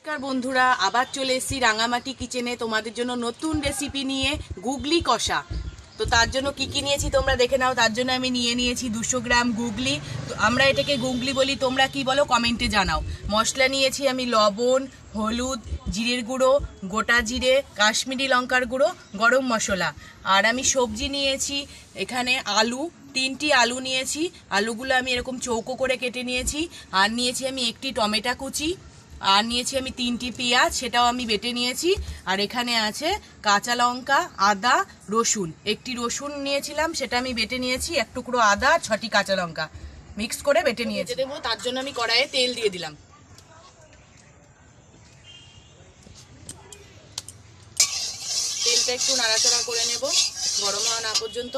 নমস্কার বন্ধুরা, আবার চলে এসেছি রাঙামাটি কিচেনে তোমাদের জন্য নতুন রেসিপি নিয়ে, গুগলি কষা। তো তার জন্য কি কি নিয়েছি তোমরা দেখে নাও। তার জন্য আমি নিয়েছি 200 গ্রাম গুগলি। তো আমরা এটাকে গুগলি বলি, তোমরা কি বলো কমেন্টে জানাও। মশলা নিয়েছি আমি লবণ, হলুদ, জিরের গুঁড়ো, গোটা জিরে, কাশ্মীরি লঙ্কার গুঁড়ো, গরম মশলা। আর আমি সবজি নিয়েছি এখানে আলু, 3টি আলু নিয়েছি। আলুগুলো আমি এরকম চৌকো করে কেটে নিয়েছি। আর নিয়েছি আমি একটি টমেটো কুচি। আর নিয়েছি আমি 3টি পেঁয়াজ, সেটাও আমি বেটে নিয়েছি। আর এখানে আছে কাঁচা লঙ্কা, আদা, রসুন। একটি রসুন নিয়েছিলাম, সেটা আমি বেটে নিয়েছি। এক টুকরো আদা, 6টি কাঁচা লঙ্কা মিক্স করে বেটে নিয়েছি। দেবো, তার জন্য আমি কড়াইয়ে তেল দিয়ে দিলাম। তেলটা একটু নাড়াচাড়া করে নেব গরম হওয়া না পর্যন্ত।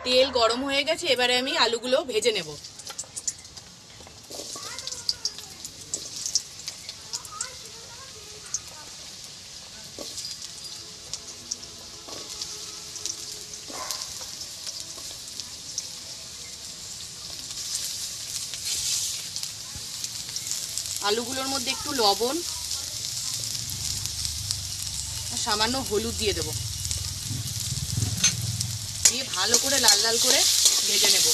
তেল গরম হয়ে গেছে, এবারে আমি আলুগুলো ভেজে নেব। আলুগুলোর মধ্যে একটু লবণ আর সামান্য হলুদ দিয়ে দেব, দিয়ে ভালো করে লাল লাল করে ভেজে নেব।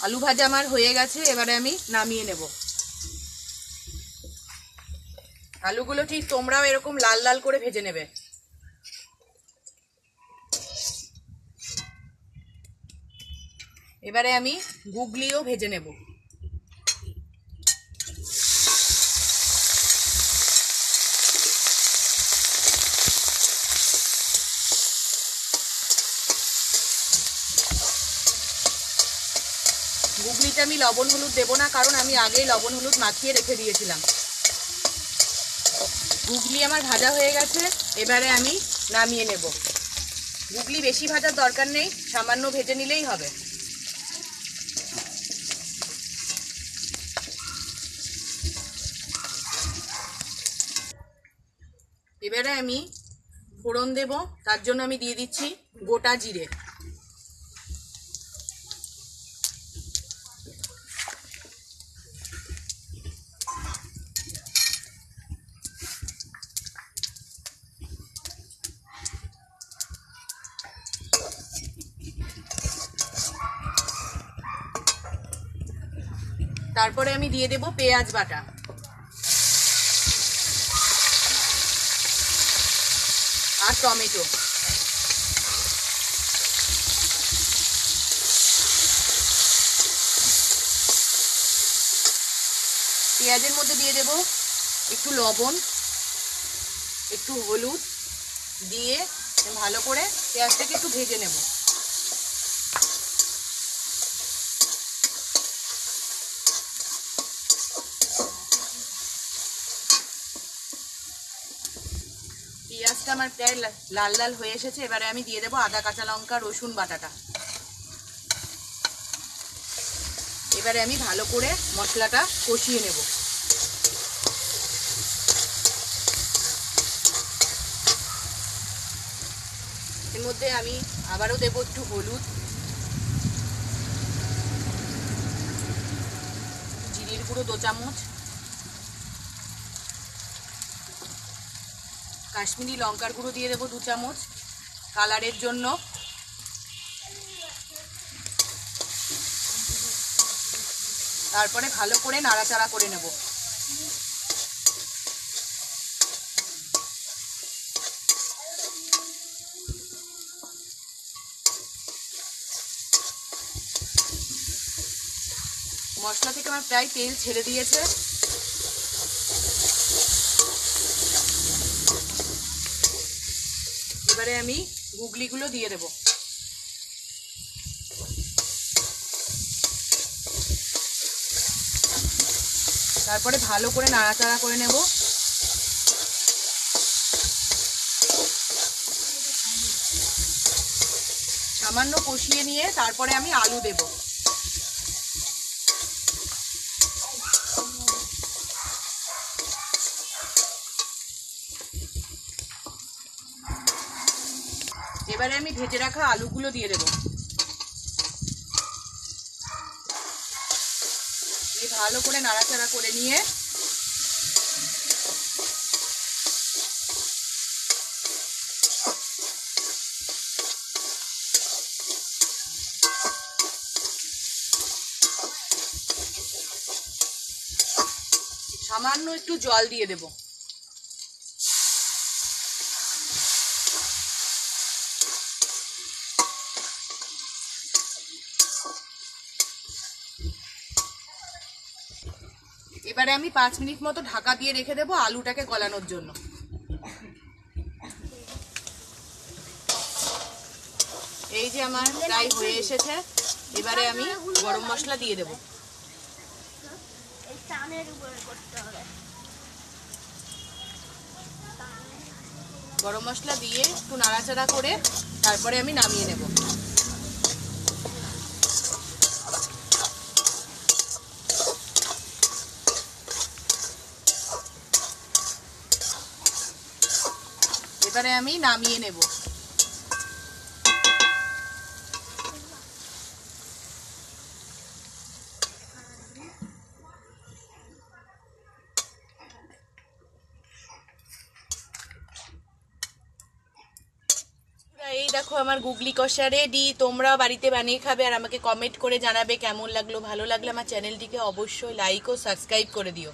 আলু ভাজা আমার হয়ে গেছে, এবারে আমি নামিয়ে নেব। আলুগুলো ঠিক তোমরাও এরকম লাল লাল করে ভেজে নেবে। এবারে আমি গুগলিও ভেজে নেব। গুগলিতে আমি লবণ হলুদ দেবো না, কারণ আমি আগেই লবণ হলুদ মাখিয়ে রেখে দিয়েছিলাম। গুগলি আমার ভাজা হয়ে গেছে, এবারে আমি নামিয়ে নেব। গুগলি বেশি ভাজার দরকার নেই, সামান্য ভেজে নিলেই হবে। এবারে আমি ফোড়ন দেব, তার জন্য আমি দিয়ে দিচ্ছি গোটা জিরে। তারপরে আমি দিয়ে দেব পেঁয়াজ বাটা। আর টমেটো। পেঁয়াজের মধ্যে দিয়ে দেব একটু লবণ, একটু হলুদ দিয়ে ভালো করে পেঁয়াজটাকে একটু ভেজে নেব। পেঁয়াজটা আমার প্রায় লাল লাল হয়ে এসেছে, এবারে আমি দিয়ে দেবো আদা, কাঁচা লঙ্কা, রসুন বাটাটা। এবারে আমি ভালো করে মশলাটা কষিয়ে নেব। এর মধ্যে আমি আবারও দেব একটু হলুদ, জিরের গুঁড়ো 2 চামচ, কাশ্মীরি লঙ্কার গুঁড়ো দিয়ে দেবো 2 চামচ কালারের জন্য। তারপরে ভালো করে নাড়াচাড়া করে নেব। মশলা থেকে আমার প্রায় তেল ছেড়ে দিয়েছে। এবারে আমি গুগলিগুলো দিয়ে দেব। তারপরে ভালো করে নাড়াচাড়া করে নেব। সামান্য কষিয়ে নিয়ে তারপরে আমি আলু দেব। এবারে আমি ভেজে রাখা আলুগুলো দিয়ে দেবো। ভালো করে নাড়াচাড়া করে নিয়ে সামান্য একটু জল দিয়ে দেব। এবারে আমি 5 মিনিট মতো ঢাকা দিয়ে রেখে দেবো আলুটাকে গলানোর জন্য। এই যে আমার প্রায় হয়ে এসেছে। এবারে আমি গরম মশলা দিয়ে দেব। গরম মশলা দিয়ে একটু নাড়াচাড়া করে তারপরে আমি নামিয়ে নেব। এবারে আমি নামিয়ে নেব। এই দেখো আমার গুগলি কষা রেডি। তোমরা বাড়িতে বানিয়ে খাবে আর আমাকে কমেন্ট করে জানাবে কেমন লাগলো। ভালো লাগলে আমার চ্যানেলটিকে অবশ্যই লাইক ও সাবস্ক্রাইব করে দিও।